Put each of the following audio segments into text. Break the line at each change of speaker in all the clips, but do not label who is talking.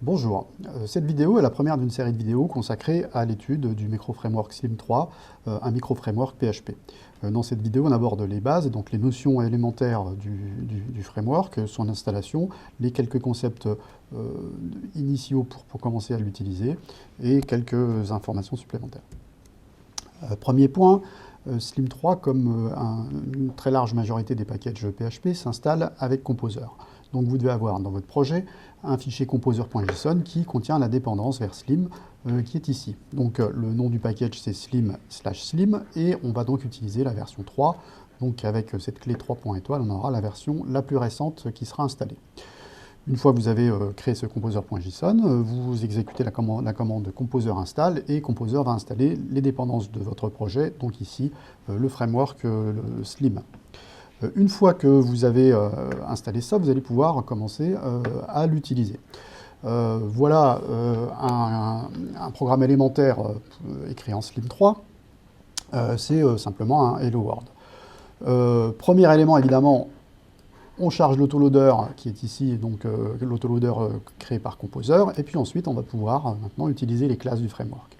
Bonjour, cette vidéo est la première d'une série de vidéos consacrée à l'étude du micro-framework Slim 3, un micro-framework PHP. Dans cette vidéo, on aborde les bases, donc les notions élémentaires du framework, son installation, les quelques concepts initiaux pour commencer à l'utiliser, et quelques informations supplémentaires. Premier point, Slim 3, comme une très large majorité des packages PHP, s'installe avec Composer. Donc vous devez avoir dans votre projet un fichier composer.json qui contient la dépendance vers Slim qui est ici. Donc le nom du package c'est slim/slim et on va donc utiliser la version 3. Donc avec cette clé 3.étoile, on aura la version la plus récente qui sera installée. Une fois que vous avez créé ce composer.json, vous exécutez la commande composer install et composer va installer les dépendances de votre projet, donc ici le framework le Slim. Une fois que vous avez installé ça, vous allez pouvoir commencer à l'utiliser. Voilà un programme élémentaire écrit en Slim 3. C'est simplement un Hello World. Premier élément, évidemment, on charge l'autoloader qui est ici, donc l'autoloader créé par Composer, et puis ensuite on va pouvoir maintenant utiliser les classes du framework.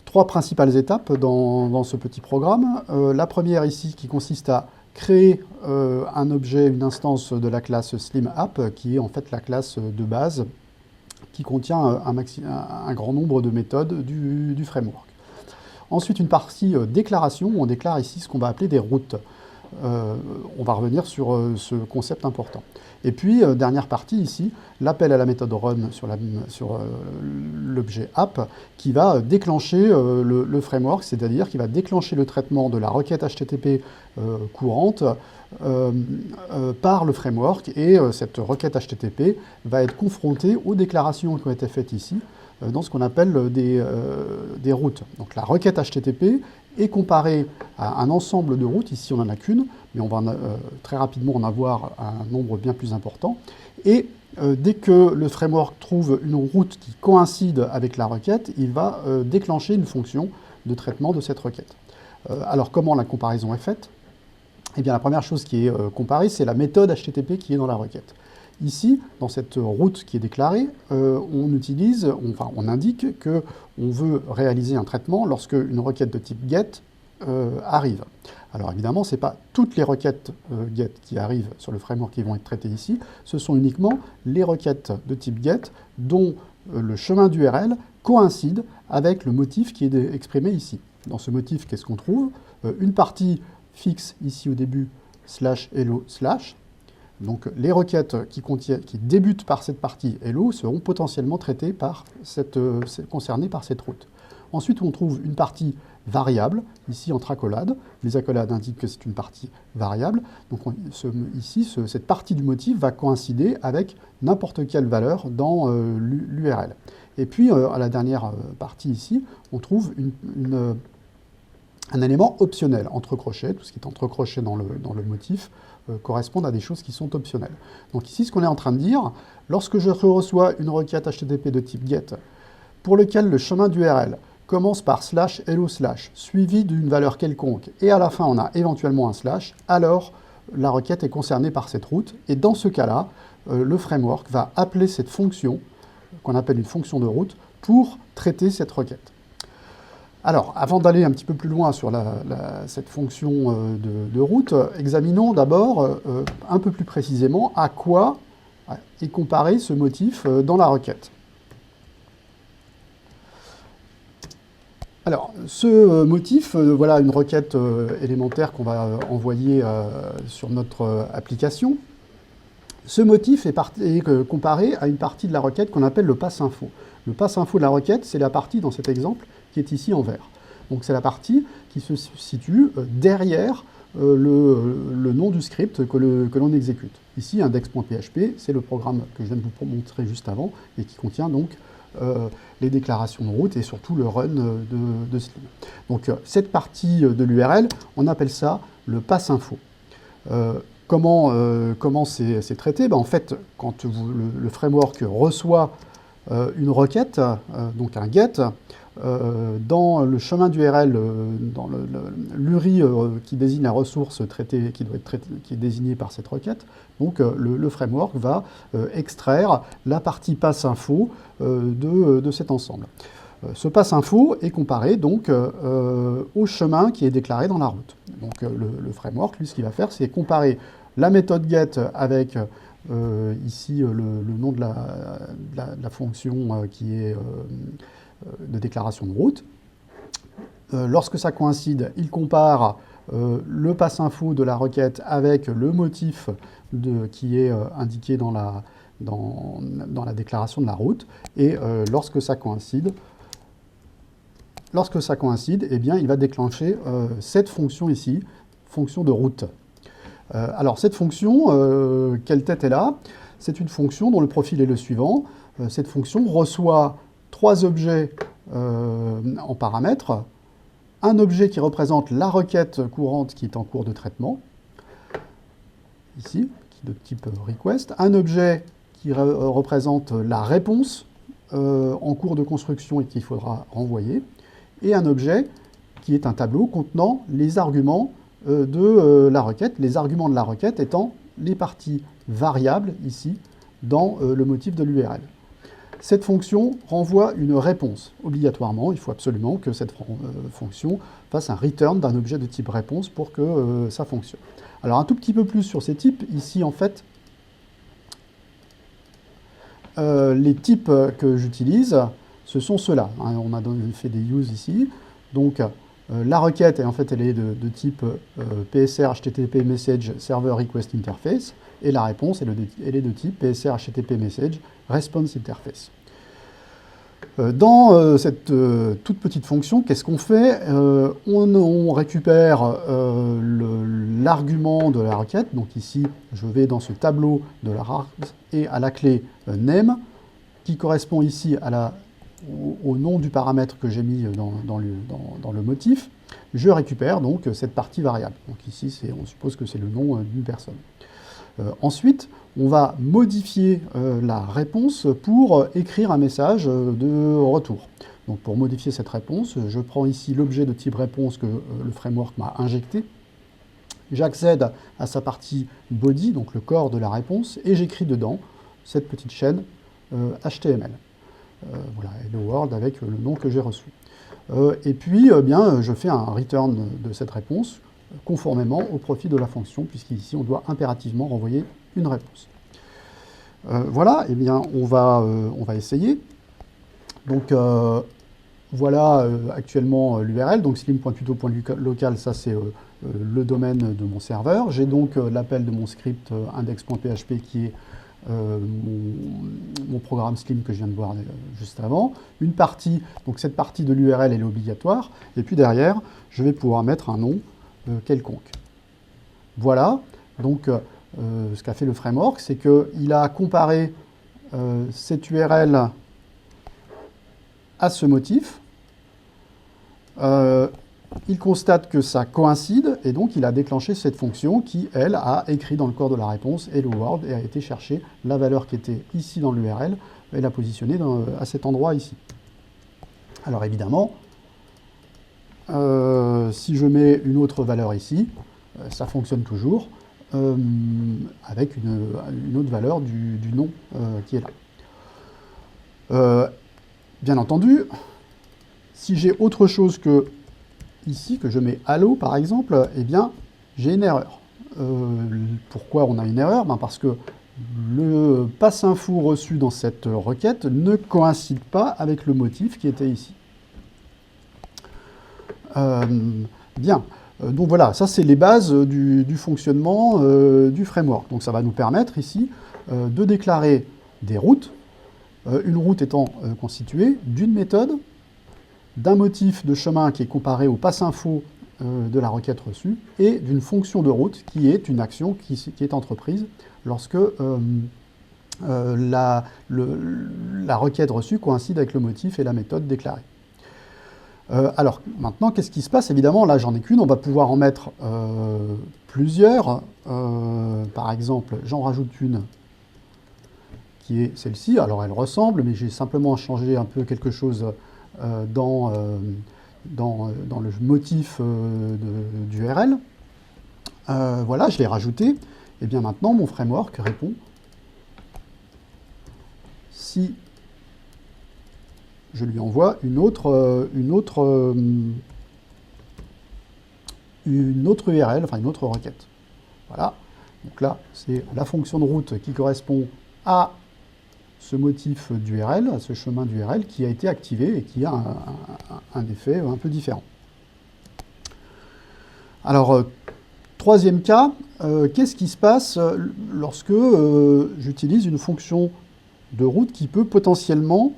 Trois principales étapes dans ce petit programme. La première ici qui consiste à créer un objet, une instance de la classe SlimApp, qui est en fait la classe de base qui contient un grand nombre de méthodes du framework. Ensuite, une partie déclaration, où on déclare ici ce qu'on va appeler des routes. On va revenir sur ce concept important. Et puis, dernière partie ici, l'appel à la méthode run sur l'objet app qui va déclencher le framework, c'est-à-dire qui va déclencher le traitement de la requête HTTP courante par le framework. Et cette requête HTTP va être confrontée aux déclarations qui ont été faites ici dans ce qu'on appelle des routes. Donc la requête HTTP est comparée à un ensemble de routes. Ici, on n'en a qu'une, mais on va très rapidement en avoir un nombre bien plus important. Et dès que le framework trouve une route qui coïncide avec la requête, il va déclencher une fonction de traitement de cette requête. Alors, comment la comparaison est faite? Eh bien, la première chose qui est comparée, c'est la méthode HTTP qui est dans la requête. Ici, dans cette route qui est déclarée, on indique qu'on veut réaliser un traitement lorsque une requête de type GET arrive. Alors évidemment, ce n'est pas toutes les requêtes GET qui arrivent sur le framework qui vont être traitées ici, ce sont uniquement les requêtes de type GET dont le chemin d'URL coïncide avec le motif qui est exprimé ici. Dans ce motif, qu'est-ce qu'on trouve? Une partie fixe ici au début, /hello/. Donc les requêtes qui débutent par cette partie hello seront potentiellement traitées concernées par cette route. Ensuite, on trouve une partie variable, ici entre accolades. Les accolades indiquent que c'est une partie variable. Donc ici, cette partie du motif va coïncider avec n'importe quelle valeur dans l'URL. Et puis, à la dernière partie ici, on trouve un élément optionnel, entre crochets. Tout ce qui est entre crochets dans le motif correspond à des choses qui sont optionnelles. Donc ici, ce qu'on est en train de dire, lorsque je reçois une requête HTTP de type GET, pour lequel le chemin d'URL commence par /hello/ suivi d'une valeur quelconque, et à la fin on a éventuellement un /, alors la requête est concernée par cette route, et dans ce cas-là, le framework va appeler cette fonction, qu'on appelle une fonction de route, pour traiter cette requête. Alors, avant d'aller un petit peu plus loin sur cette fonction de route, examinons d'abord un peu plus précisément à quoi est comparé ce motif dans la requête. Alors, ce motif, voilà une requête élémentaire qu'on va envoyer sur notre application. Ce motif est comparé à une partie de la requête qu'on appelle le pass info. Le pass info de la requête, c'est la partie dans cet exemple qui est ici en vert. Donc c'est la partie qui se situe derrière le nom du script que l'on exécute. Ici, index.php, c'est le programme que je viens de vous montrer juste avant et qui contient donc les déclarations de route et surtout le run de Slim. Donc cette partie de l'URL, on appelle ça le pass info. Comment c'est traité? En fait, quand le framework reçoit une requête, donc un get, dans le chemin d'URL, dans l'URI qui désigne la ressource traitée, qui est désignée par cette requête. Donc le framework va extraire la partie passe info de cet ensemble. Ce passe info est comparé donc au chemin qui est déclaré dans la route. Donc le framework, lui, ce qu'il va faire, c'est comparer la méthode get avec ici le nom de la fonction qui est de déclaration de route. Lorsque ça coïncide, il compare le passe info de la requête avec le motif qui est indiqué dans la déclaration de la route. Et lorsque ça coïncide, eh bien, il va déclencher cette fonction ici, fonction de route. Alors cette fonction, quelle tête elle a? C'est une fonction dont le profil est le suivant. Cette fonction reçoit 3 objets en paramètres. Un objet qui représente la requête courante qui est en cours de traitement, ici, qui est de type request. Un objet qui représente la réponse en cours de construction et qu'il faudra renvoyer. Et un objet qui est un tableau contenant les arguments de la requête, les arguments de la requête étant les parties variables, ici, dans le motif de l'URL. Cette fonction renvoie une réponse. Obligatoirement, il faut absolument que cette fonction fasse un return d'un objet de type réponse pour que ça fonctionne. Alors un tout petit peu plus sur ces types. Ici, en fait, les types que j'utilise, ce sont ceux-là. On a fait des use ici. Donc, la requête, en fait, elle est de type PSR HTTP Message Server Request Interface, et la réponse, elle est de type PSR HTTP Message Response Interface. Dans cette toute petite fonction, qu'est-ce qu'on fait? On récupère l'argument de la requête. Donc ici, je vais dans ce tableau de la RARS et à la clé name, qui correspond ici au nom du paramètre que j'ai mis dans le motif. Je récupère donc cette partie variable. Donc ici, on suppose que c'est le nom d'une personne. Ensuite, on va modifier la réponse pour écrire un message de retour. Donc pour modifier cette réponse, je prends ici l'objet de type réponse que le framework m'a injecté. J'accède à sa partie body, donc le corps de la réponse, et j'écris dedans cette petite chaîne HTML. Voilà, hello world avec le nom que j'ai reçu. Et puis, bien, je fais un return de cette réponse conformément au profil de la fonction, puisqu'ici, on doit impérativement renvoyer une réponse. Voilà, eh bien, on va essayer. Donc, voilà actuellement l'URL, donc slim.tuto.local, ça c'est le domaine de mon serveur. J'ai donc l'appel de mon script index.php qui est mon programme Slim que je viens de voir juste avant. Une partie, donc cette partie de l'URL elle est obligatoire, et puis derrière, je vais pouvoir mettre un nom quelconque. Voilà, donc ce qu'a fait le framework, c'est qu'il a comparé cette URL à ce motif. Il constate que ça coïncide, et donc il a déclenché cette fonction qui, elle, a écrit dans le corps de la réponse hello world et a été chercher la valeur qui était ici dans l'URL et l'a positionnée à cet endroit ici. Alors évidemment, si je mets une autre valeur ici, ça fonctionne toujours avec une autre valeur du nom qui est là. Bien entendu, si j'ai autre chose que ici, que je mets hello par exemple, eh bien j'ai une erreur. Pourquoi on a une erreur? Parce que le passe info reçu dans cette requête ne coïncide pas avec le motif qui était ici. Bien, donc voilà, ça c'est les bases du fonctionnement du framework. Donc ça va nous permettre ici de déclarer des routes, une route étant constituée d'une méthode, d'un motif de chemin qui est comparé au passe info de la requête reçue, et d'une fonction de route qui est une action qui est entreprise lorsque la requête reçue coïncide avec le motif et la méthode déclarée. Alors maintenant, qu'est-ce qui se passe? Évidemment, là j'en ai qu'une, on va pouvoir en mettre plusieurs. Par exemple, j'en rajoute une qui est celle-ci. Alors elle ressemble, mais j'ai simplement changé un peu quelque chose dans le motif d'URL. Voilà, je l'ai rajouté. Et bien maintenant, mon framework répond si je lui envoie une autre URL, enfin une autre requête. Voilà. Donc là, c'est la fonction de route qui correspond à ce motif d'URL, à ce chemin d'URL qui a été activé et qui a un effet un peu différent. Alors, troisième cas, qu'est-ce qui se passe lorsque j'utilise une fonction de route qui peut potentiellement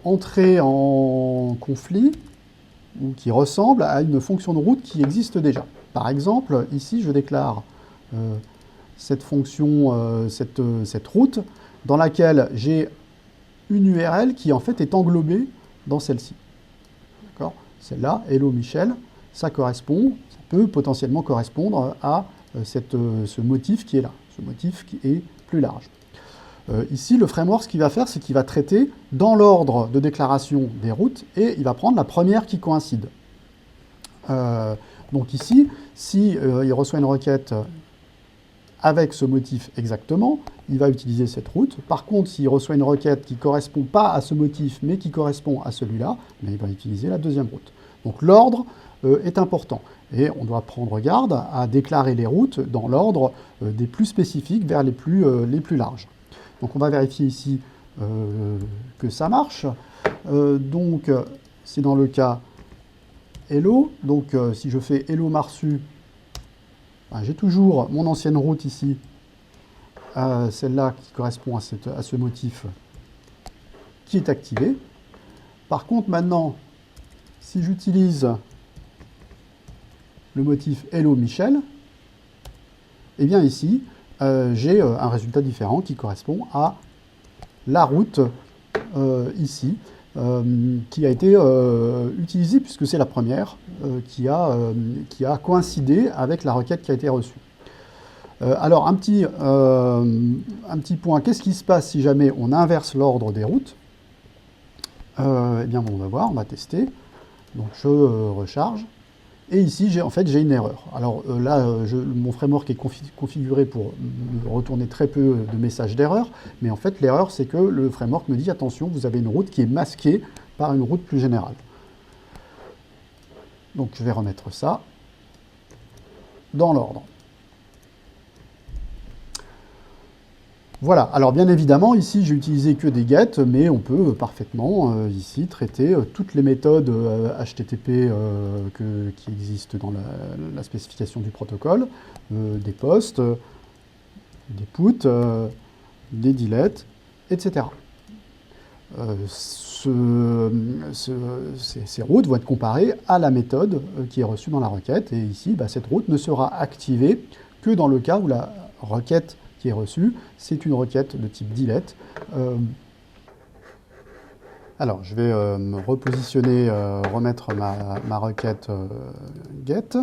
entrer en conflit ou qui ressemble à une fonction de route qui existe déjà. Par exemple, ici, je déclare cette fonction, cette route, dans laquelle j'ai une URL qui, en fait, est englobée dans celle-ci. D'accord ? Celle-là, Hello Michel, ça peut potentiellement correspondre à ce motif qui est là, ce motif qui est plus large. Ici, le framework, ce qu'il va faire, c'est qu'il va traiter dans l'ordre de déclaration des routes et il va prendre la première qui coïncide. Donc ici, si il reçoit une requête avec ce motif exactement, il va utiliser cette route. Par contre, s'il reçoit une requête qui ne correspond pas à ce motif, mais qui correspond à celui-là, il va utiliser la deuxième route. Donc l'ordre est important. Et on doit prendre garde à déclarer les routes dans l'ordre des plus spécifiques vers les plus larges. Donc on va vérifier ici que ça marche. Donc c'est dans le cas hello. Donc si je fais hello marsu, j'ai toujours mon ancienne route ici, celle-là qui correspond à ce motif qui est activé. Par contre maintenant, si j'utilise le motif hello Michel, et bien ici, j'ai un résultat différent qui correspond à la route ici, qui a été utilisée puisque c'est la première qui a coïncidé avec la requête qui a été reçue. Alors un petit point, qu'est-ce qui se passe si jamais on inverse l'ordre des routes? Eh bien on va voir, on va tester. Donc je recharge. Et ici, j'ai une erreur. Alors là, mon framework est configuré pour me retourner très peu de messages d'erreur, mais en fait, l'erreur, c'est que le framework me dit, attention, vous avez une route qui est masquée par une route plus générale. Donc je vais remettre ça dans l'ordre. Voilà, alors bien évidemment, ici j'ai utilisé que des get, mais on peut parfaitement ici traiter toutes les méthodes HTTP qui existent dans la spécification du protocole, des posts, des puts, des delete, etc. Ces routes vont être comparées à la méthode qui est reçue dans la requête, et ici, cette route ne sera activée que dans le cas où la requête qui est reçue, c'est une requête de type delete. Alors, je vais me repositionner, remettre ma requête get.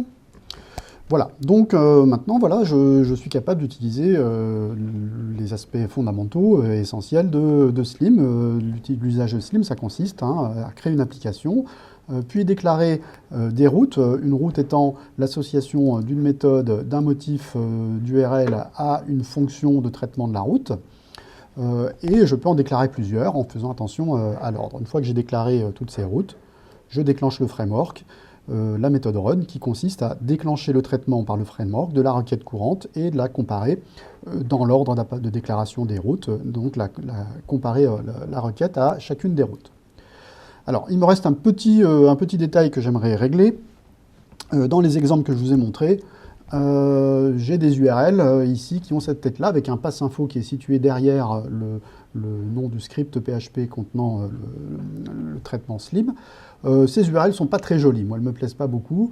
Voilà, donc maintenant, voilà, je suis capable d'utiliser les aspects fondamentaux et essentiels de Slim. L'usage de Slim, ça consiste à créer une application, puis déclarer des routes, une route étant l'association d'une méthode, d'un motif d'URL à une fonction de traitement de la route. Et je peux en déclarer plusieurs en faisant attention à l'ordre. Une fois que j'ai déclaré toutes ces routes, je déclenche le framework, la méthode run, qui consiste à déclencher le traitement par le framework de la requête courante et de la comparer dans l'ordre de déclaration des routes, donc comparer la requête à chacune des routes. Alors, il me reste un petit détail que j'aimerais régler. Dans les exemples que je vous ai montrés, j'ai des URL ici qui ont cette tête-là, avec un pass info qui est situé derrière le nom du script PHP contenant le traitement Slim. Ces URL ne sont pas très jolies, moi elles ne me plaisent pas beaucoup.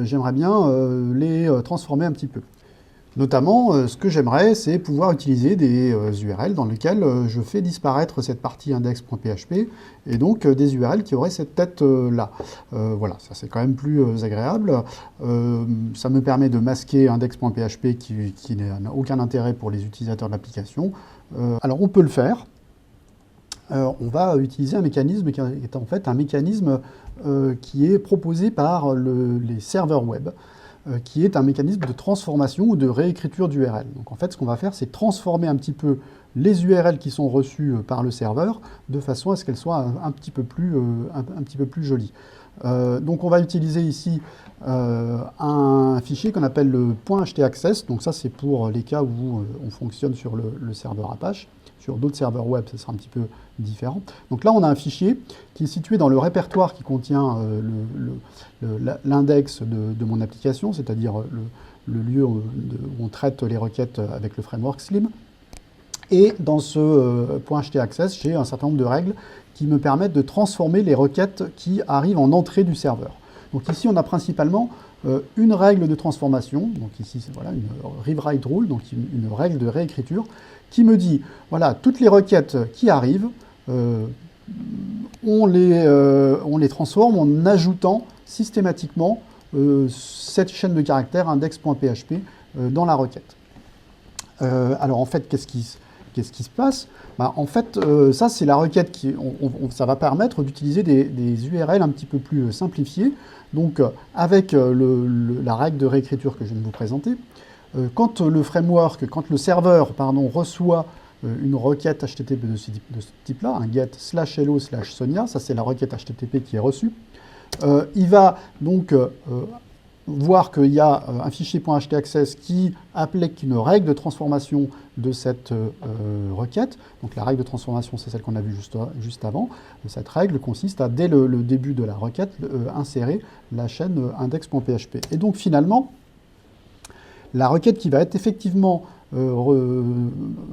J'aimerais bien les transformer un petit peu. Notamment, ce que j'aimerais, c'est pouvoir utiliser des URL dans lesquelles je fais disparaître cette partie index.php, et donc des URL qui auraient cette tête-là. Voilà, ça c'est quand même plus agréable. Ça me permet de masquer index.php qui n'a aucun intérêt pour les utilisateurs de l'application. Alors on peut le faire. On va utiliser un mécanisme qui est en fait un mécanisme qui est proposé par les serveurs web, qui est un mécanisme de transformation ou de réécriture d'URL. Donc en fait, ce qu'on va faire, c'est transformer un petit peu les URL qui sont reçues par le serveur de façon à ce qu'elles soient un petit peu plus jolies. Donc on va utiliser ici un fichier qu'on appelle le .htaccess. Donc ça, c'est pour les cas où on fonctionne sur le serveur Apache. Sur d'autres serveurs web, ce sera un petit peu différent. Donc là, on a un fichier qui est situé dans le répertoire qui contient l'index de mon application, c'est-à-dire le lieu où on traite les requêtes avec le framework Slim. Et dans ce .htaccess, j'ai un certain nombre de règles qui me permettent de transformer les requêtes qui arrivent en entrée du serveur. Donc ici, on a principalement une règle de transformation, donc ici, c'est voilà, une rewrite rule, donc une règle de réécriture, qui me dit, voilà, toutes les requêtes qui arrivent, on les transforme en ajoutant systématiquement cette chaîne de caractères index.php dans la requête. Alors en fait, qu'est-ce qui se passe? En fait, ça c'est la requête qui, ça va permettre d'utiliser des URL un petit peu plus simplifiées. Donc avec la règle de réécriture que je viens de vous présenter, quand le serveur reçoit une requête HTTP de ce type-là, un get /hello/Sonia, ça c'est la requête HTTP qui est reçue, il va donc voir qu'il y a un fichier .htaccess qui applique une règle de transformation de cette requête. Donc la règle de transformation, c'est celle qu'on a vue juste avant. Cette règle consiste à, dès le début de la requête, insérer la chaîne index.php. Et donc finalement, la requête qui va être effectivement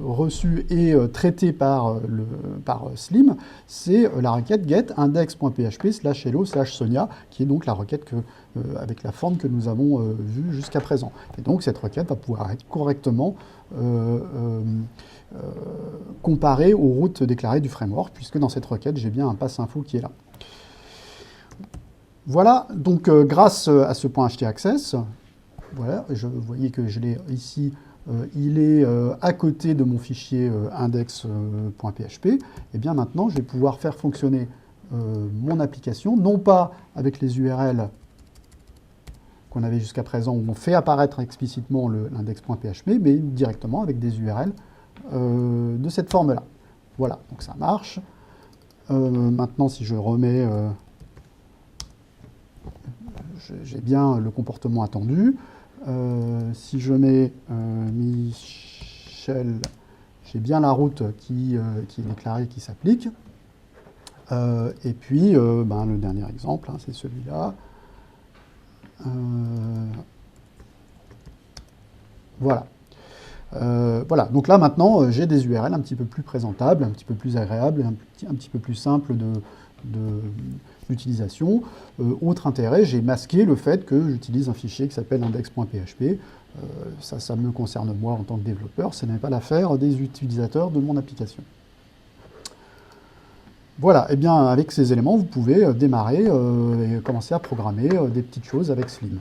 reçue et traitée par Slim, c'est la requête get index.php /hello/Sonia, qui est donc la requête avec la forme que nous avons vue jusqu'à présent. Et donc cette requête va pouvoir être correctement comparée aux routes déclarées du framework, puisque dans cette requête, j'ai bien un pass info qui est là. Voilà, donc grâce à ce .htaccess, voilà, vous voyez que je l'ai ici, il est à côté de mon fichier index.php. Et bien maintenant, je vais pouvoir faire fonctionner mon application, non pas avec les URL qu'on avait jusqu'à présent, où on fait apparaître explicitement l'index.php, mais directement avec des URL de cette forme-là. Voilà, donc ça marche. Maintenant, si je remets... j'ai bien le comportement attendu. Si je mets Michel, j'ai bien la route qui est déclarée, qui s'applique. Et puis, le dernier exemple, hein, c'est celui-là. Voilà. Voilà. Donc là, maintenant, j'ai des URL un petit peu plus présentables, un petit peu plus agréables, un petit peu plus simples d'utilisation. Autre intérêt, j'ai masqué le fait que j'utilise un fichier qui s'appelle index.php. Ça me concerne moi en tant que développeur, ce n'est pas l'affaire des utilisateurs de mon application. Voilà, et bien avec ces éléments, vous pouvez démarrer et commencer à programmer des petites choses avec Slim.